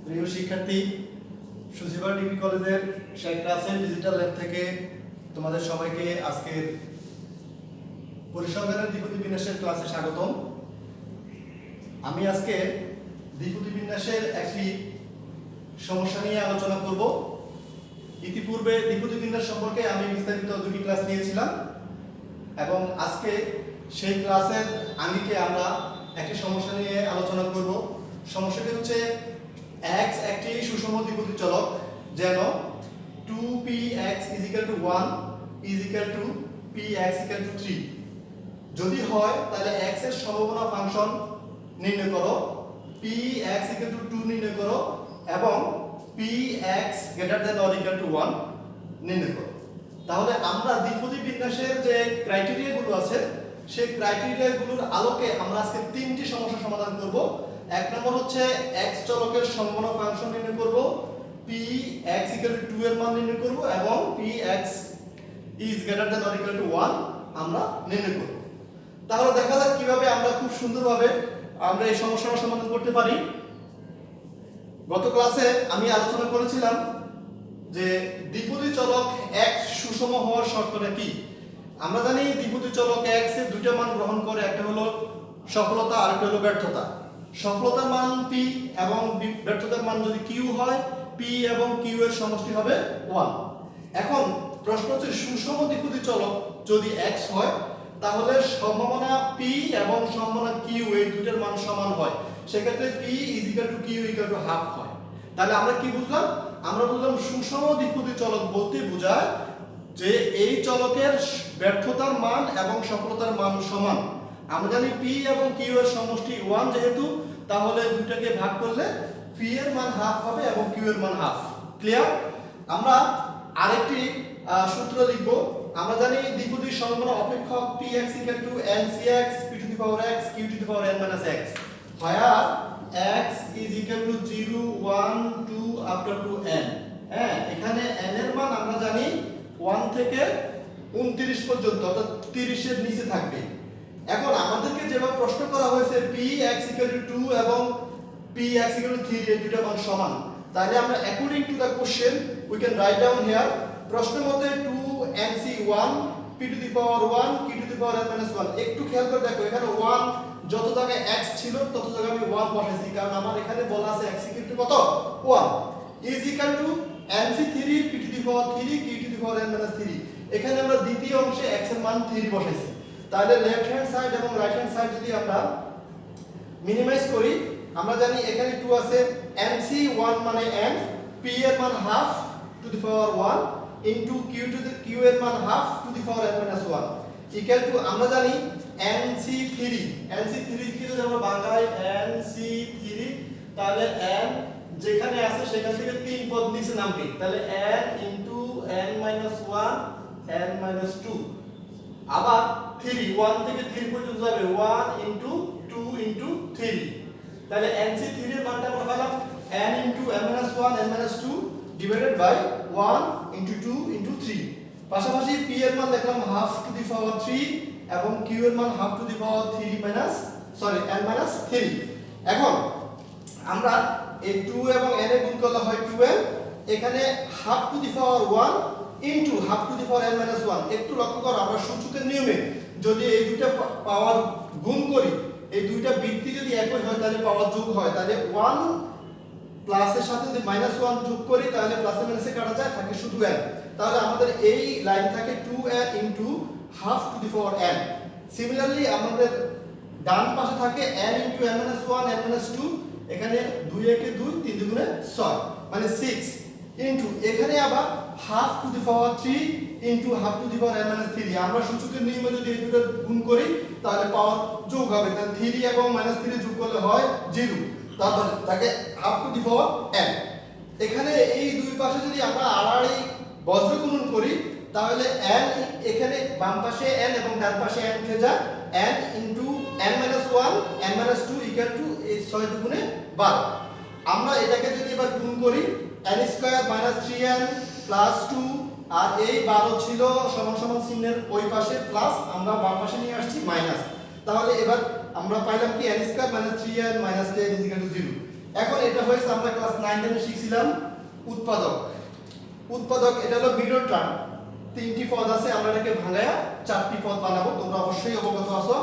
প্রিয় শিক্ষার্থী, সুজিবা ডিগ্রি কলেজের শেখ রাসেল ডিজিটাল ল্যাব থেকে তোমাদের সবাইকে আজকের পরিসংখ্যানের দ্বিপদী বিন্যাসের ক্লাসে স্বাগতম। আমি আজকে দ্বিপদী বিন্যাসের একটি সমস্যা নিয়ে আলোচনা করব। ইতিপূর্বে দ্বিপদী বিন্যাস সম্পর্কে আমি বিস্তারিত দুটি ক্লাস নিয়েছিলাম এবং আজকে সেই ক্লাসের আঙ্গিকে আমরা একটি সমস্যা নিয়ে আলোচনা করব। সমস্যাটি হচ্ছে x একটি সুষম দ্বিপদী চলক, যেন 2px = 1 px = 3 যদি হয় তাহলে x এর সম্ভাবনা ফাংশন নির্ণয় করো, px = 2 নির্ণয় করো এবং px ≥ 1 নির্ণয় করো। তাহলে আমরা দ্বিপদী বিন্যাসের যে ক্রাইটেরিয়াগুলো আছে সেই ক্রাইটেরিয়াগুলোর আলোকে আমরা আজকে তিনটি সমস্যা সমাধান করব। এক নম্বর হচ্ছে x চলকের সম্ভাবনা ফাংশন নির্ণয় করব, px = 2 এর মান নির্ণয় করব এবং px ≥ 1 আমরা নির্ণয় করব। তাহলে দেখা যাক কিভাবে আমরা খুব সুন্দরভাবে আমরা এই সমস্যার সমাধান করতে পারি। গত ক্লাসে আমি আলোচনা করেছিলাম যে দ্বিপদী চলক x সুষম হওয়ার শর্তটা কি। আমরা জানি দ্বিপদী চলক x এর দুটো মান গ্রহণ করে, একটা হলো সফলতা আর একটা হলো ব্যর্থতা। সফলতার মান p এবং ব্যর্থতার মান যদি q হয়, p এবং q এর সমষ্টি হবে 1। এখন প্রশ্ন হচ্ছে সুষম দ্বিপদী চলক যদি x হয় তাহলে সম্ভাবনা p এবং সম্ভাবনা q এই দুটোর মান সমান হয়, সেক্ষেত্রে p = q = হাফ হয়। তাহলে আমরা কি বুঝলাম? আমরা বুঝলাম সুষম দ্বিপদী চলক বলতে বোঝায় যে এই চলকের ব্যর্থতার মান এবং সফলতার মান সমান। আমরা জানি p এবং q এর সমষ্টি 1 যেহেতু, তাহলে দুটাকে ভাগ করলে p এর মান হাফ হবে এবং q এর মান হাফ। ক্লিয়ার? আমরা আরেকটি সূত্র লিখব। আমরা জানি দ্বিপদীর সম্ভাবনা অপেক্ষক px = ncx p⁴x q⁴n - x, where x = 0 1 2 up to n। হ্যাঁ, এখানে n এর মান আমরা জানি 1 থেকে 29 পর্যন্ত, অর্থাৎ 30 এর নিচে থাকবে। এখন আমাদেরকে যেভাবে প্রশ্ন করা হয়েছে px = 2 এবং px = 3 এই দুটো মান সমান, তাহলে আমরা according to the question we can write down here প্রশ্নের মধ্যে 2nc1 p⁴1 q⁴n - 1। একটু খেয়াল করে দেখো, এখানে 1 যত জায়গায় x ছিল তত জায়গায় আমি 1 বসাইছি, কারণ আমার এখানে বলা আছে x = কত 1 = nc3 p⁴3 q⁴n - 3। এখানে আমরা দ্বিতীয় অংশে x এর মান 3 বসাইছি। তাহলে লেফট হ্যান্ড সাইড এবং রাইট হ্যান্ড সাইড যদি আমরা মিনিমাইজ করি, আমরা জানি এখানে 2 আছে, nc1 মানে n, p এর মান have to the power 1 into q এর মান have to the power n - 1 equal to আমরা জানি nc3 কি যদি আমরা বাংলায় nc3, তাহলে n যেখানে আছে সেখান থেকে 3 পদ নিচে নামবে, তাহলে n ইনটু n - 1 n - 2 আবার 3 1 থেকে 3 পর্যন্ত যাবে 1 ইনটু 2 ইনটু 3, তাহলে nc3 এর মানটা আমরা পেলাম n into n - 1 n - 2 divided by 1 into 2 into 3। পাশাপাশি p এর মান দেখলাম হাফ টু দি পাওয়ার 3 এবং q এর মান have to the power 3 minus n - 3। এখন আমরা এই 2 এবং n এর গুণ করলে হয় 2n, এখানে have to the power 1 into have to the power n - 1। একটু লক্ষ্য করো, আমরা সূচকের নিয়মে যদি এই দুইটা পাওয়ার গুণ করি, এই দুইটা বৃত্তি যদি একই হয় তাহলে পাওয়ার যোগ হয়, তাহলে 1 প্লাসের সাথে যদি -1 যোগ করি তাহলে প্লাসে মাইনাসে কাটা যায়, থাকে শুধু n। তাহলে আমাদের এই লাইন থাকে 2n into have to the power n। Similarly আমাদের ডান পাশে থাকে n ইনটু n - 1 n - 2, এখানে 2 একে 2 3 দুগুণে 6 মানে 6 ইনটু এখানে আবার have to the power 3 into have to the power n - 3। আমরা সূচকের নিয়মে যদি এই দুটো গুণ করি তাহলে পাওয়ার যোগ হবে, তাহলে 3 এবং -3 যোগ করলে হয় 0, তারপরে থাকে have to the power n। এখানে এই দুই পাশে যদি আমরা আড়াআড়ি বজ্র গুণন করি তাহলে n এখানে বাম পাশে n এবং ডান পাশে n উঠে যায়, n into n - 1 n - 2 equal to এই 6 দুগুণে 12। আমরা এটাকে যদি এবার গুণ করি n² - 3n প্লাস 2, আর এই 12 ছিল সমান সমান চিহ্নের ওই পাশে প্লাস, আমরা বাম পাশে নিয়ে আসছি মাইনাস। তাহলে এবার আমরা পাইলাম কি n² - 3n - 10 = 0। এখন এটা হয়েছে আমরা ক্লাস 9 10 শিখছিলাম উৎপাদক। উৎপাদক এটা হলো মিডল টার্ম, তিনটি পদ আছে, আমরা এটাকে ভাঙায়া চারটি পদ বানাবো। তোমরা অবশ্যই অবগত আছো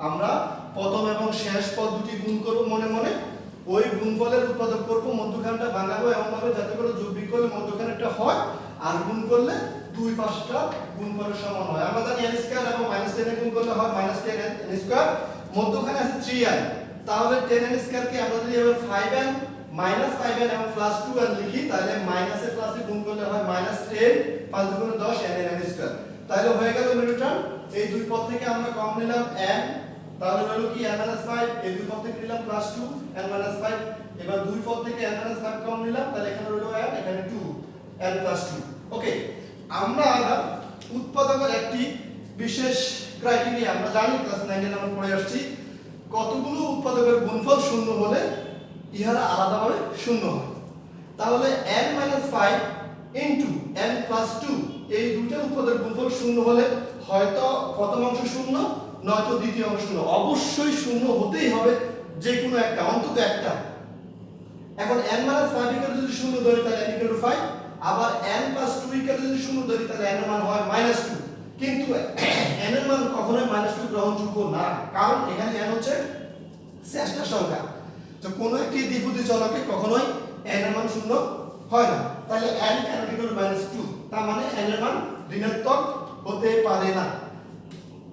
আমরা প্রথম এবং শেষ পদ দুটি গুণ করব মনে মনে, ওই গুণফলের উৎপাদক করব, মধ্যখানটা ভাঙাবো এমন ভাবে যাতে করে যোগ বিয়োগ করলে মধ্যখানেরটা হয় আর গুণ করলে দুই পাশটা গুণফলের সমান হয়। আমরা জানি n স্কয়ার এবং -10 এর গুণ করলে হয় -10 n স্কয়ার, মধ্যখানে আছে 3n, তাহলে 10n স্কয়ার কে আমরা যদি এবার 5n -5n এবং +2n লিখি তাহলে মাইনাসে প্লাসে গুণ করলে হয় -10 5 দুগুণে 10 n স্কয়ার। তাহলে হয়ে গেল মিডল টার্ম। এই দুই পদ থেকে আমরা কম নিলাম n, তাহলে হলো কি n - 5, এই দুই পদ থেকে নিলাম +2 n - 5, এবার দুই পদ থেকে n - 5 কম নিলাম, তাহলে এখানে হলো n, এখানে 2 n + 2। ওকে, আমরা উৎপাদকের একটি বিশেষ ক্রাইটেরিয়া আমরা জানি, ক্লাস 9 এ আমরা পড়ে আসছি, কতগুলো উৎপাদকের গুণফল শূন্য হলে ইহারা আলাদাভাবে শূন্য হয়। তাহলে n - 5 ইনটু n + 2 এই দুটো উৎপাদকের গুণফল শূন্য হলে হয়তো প্রথম অংশ শূন্য নয়তো দ্বিতীয় অংশ শূন্য, অবশ্যই শূন্য হতেই হবে যে কোনো একটা, অন্তত একটা। এখন n - 5 ইকুয়াল যদি শূন্য ধরি তাহলে n ইকুয়াল 5, আবার n + 2 ইকুয়াল যদি শূন্য ধরি তাহলে n এর মান হয় -2। কিন্তু n এর মান কখনোই -2 গ্রহণযোগ্য না, কারণ এখানে n হচ্ছে শ্রেষ্ঠ সংখ্যা। তো কোনো একটি দ্বিপদী চলকে কখনোই n এর মান শূন্য হয় না, তাহলে n cannot equal -2, তার মানে n এর মান ঋণাত্মক হতে পারে না।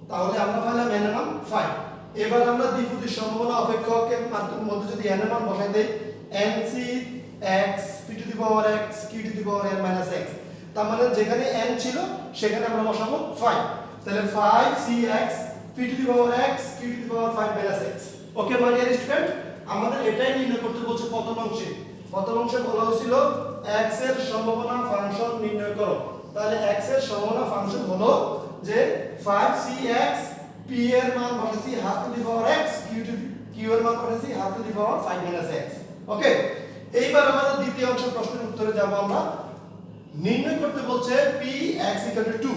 তাহলে আমরা পাইলাম n এর মান 5। এবার আমরা দ্বিপদী সম্ভাবনা অপেক্ষকের মধ্যে যদি n এর মান বসাই দেই, ncx p⁻x q⁻n - x, তার মানে যেখানে n ছিল সেখানে আমরা বসাবো 5, তাহলে 5cx p⁻x q⁻5 - x। Okay my dear student, আমাদের এটাই নির্ণয় করতে বলছে প্রথম অংশে। প্রথম অংশে বলা হয়েছিল x এর সম্ভাবনা ফাংশন নির্ণয় করো, তাহলে x এর সম্ভাবনা ফাংশন হলো যে 5cx, p এর মান বসাইছি ½ q এর মান বসাইছি ½ x। ওকে, এইবার আমাদের দ্বিতীয় অংশের প্রশ্নের উত্তরে যাব। আমরা নির্ণয় করতে বলছে px = 2।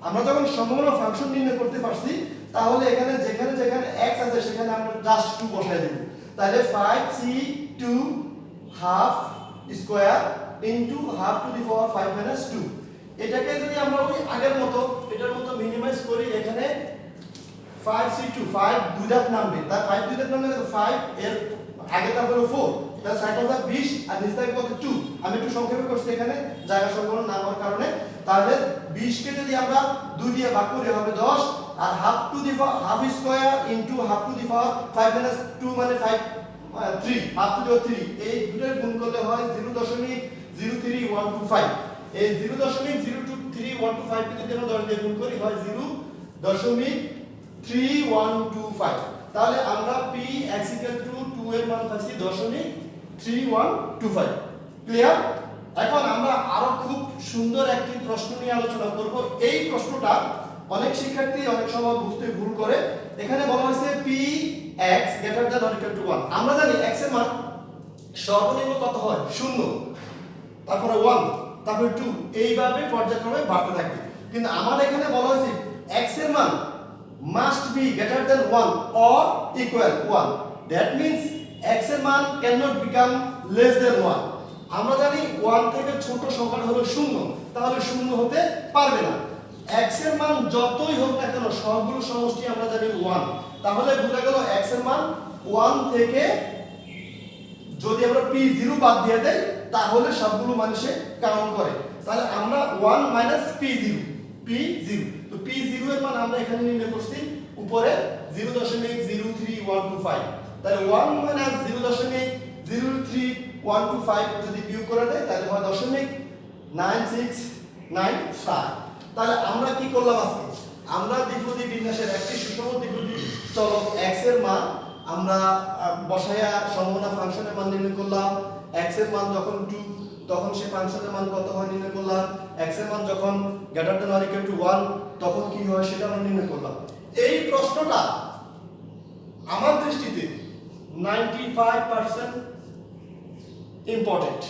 আমরা যখন সম্ভাবনা ফাংশন নির্ণয় করতে পারছি, তাহলে এখানে যেখানে যেখানে x আছে সেখানে আমরা জাস্ট 2 বসাই দেব। তাহলে 5c2 half square into ½ 2। এটাকে যদি আমরা ওই আগের মতো এটার মতো মিনিমাইজ করি, এখানে 5c2 5 দুই ধাপ নামবে, তার 5 দুই ধাপ নামলে 5 এর আগে ধাপ হলো 4, তাহলে 5 20 আর নিচে থাকবে কত 2। আমি একটু সংক্ষেপে করছি এখানে জায়গা সংকলন না হওয়ার কারণে। তাহলে 20 কে যদি আমরা 2 দিয়ে ভাগ করি হবে 10, আর half square into ½ 2 মানে 3 ½ 3, এই দুটোর গুণ করলে হয় 0.03125। এই 0.03125 কে যদি আমরা 10 দিয়ে গুণ করি হয় 0.3125। তাহলে আমরা px = 2 এর মান পাচ্ছি 0.3125। ক্লিয়ার? এখন আমরা আরো খুব সুন্দর একটি প্রশ্ন নিয়ে আলোচনা করব। এই প্রশ্নটা অনেক শিক্ষার্থী অনেক সময় বুঝতে ভুল করে। এখানে বলা হয়েছে px > 1। আমরা জানি x এর মান সর্বনিম্ন কত হয়? 0, তারপরে 1, তারপরে 2, এইভাবে পর্যায়ক্রমে বাড়তে থাকে। কিন্তু আমাদের এখানে বলা হয়েছে x এর মান must be greater than 1 or equal 1. That means x এর মান cannot become less than 1. আমরা জানি 1 থেকে ছোট সংখ্যা হলো 0, তাহলে 0 হতে পারবে না। x এর মান যতই হোক না কেন সবগুলো সমষ্টি আমরা জানি 1, তাহলে বোঝা গেল x এর মান 1 থেকে যদি আমরা p0 বাদ দিয়ে দেই তাহলে সবগুলো মানুষে কাউন্ট করে। তাহলে আমরা 1 - p0, তো p0 এর মান আমরা এখানে নির্ণয় করছি উপরে 0.03125। তাহলে 1 - 0.03125 যদি বিয়োগ করে দেয় তাহলে হয় 0.9695। তাহলে আমরা কি করলাম আজকে? আমরা দ্বিপদী বিন্যাসের একটি সুষম দ্বিপদী চলক x এর মান আমরা বসায়া সম্ভাবনা ফাংশনের মান নির্ণয় করলাম। x এর মান যখন 2 তখন সেই ফাংশনের মান কত হয় নির্ণয় করলাম। x এর মান যখন >= 1 তখন কি হয় সেটা আমরা নির্ণয় করলাম। এই প্রশ্নটা আমার দৃষ্টিতে 95% ইম্পর্টেন্ট।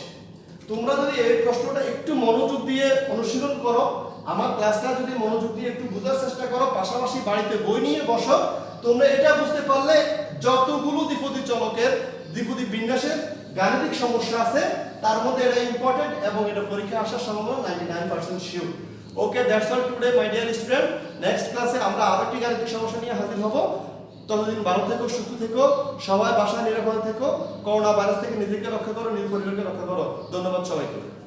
তোমরা যদি এই প্রশ্নটা একটু মনোযোগ দিয়ে অনুশীলন করো, আমার ক্লাসটা যদি মনোযোগ দিয়ে একটু বোঝার চেষ্টা করো, পাশাপাশি বাড়িতে বই নিয়ে বসো, তোমরা এটা বুঝতে পারলে যতগুলো দ্বিপদী চলকের দ্বিপদী বিন্যাসের গাণিতিক সমস্যা আছে তার মধ্যে এটা ইম্পর্টেন্ট এবং এটা পরীক্ষায় আসার সম্ভাবনা 99% sure. Okay, that's all today my dear student. Next ক্লাসে আমরা আরো একটি গাণিতিক সমস্যা নিয়ে হাজির হব। ততদিন ভালো থেকো, সুস্থ থেকো, সবাই বাসায় নিরাপদে থেকো, করোনা ভাইরাস থেকে নিজেকে রক্ষা করো, নিজ পরিবারকে রক্ষা করো। ধন্যবাদ সবাইকে।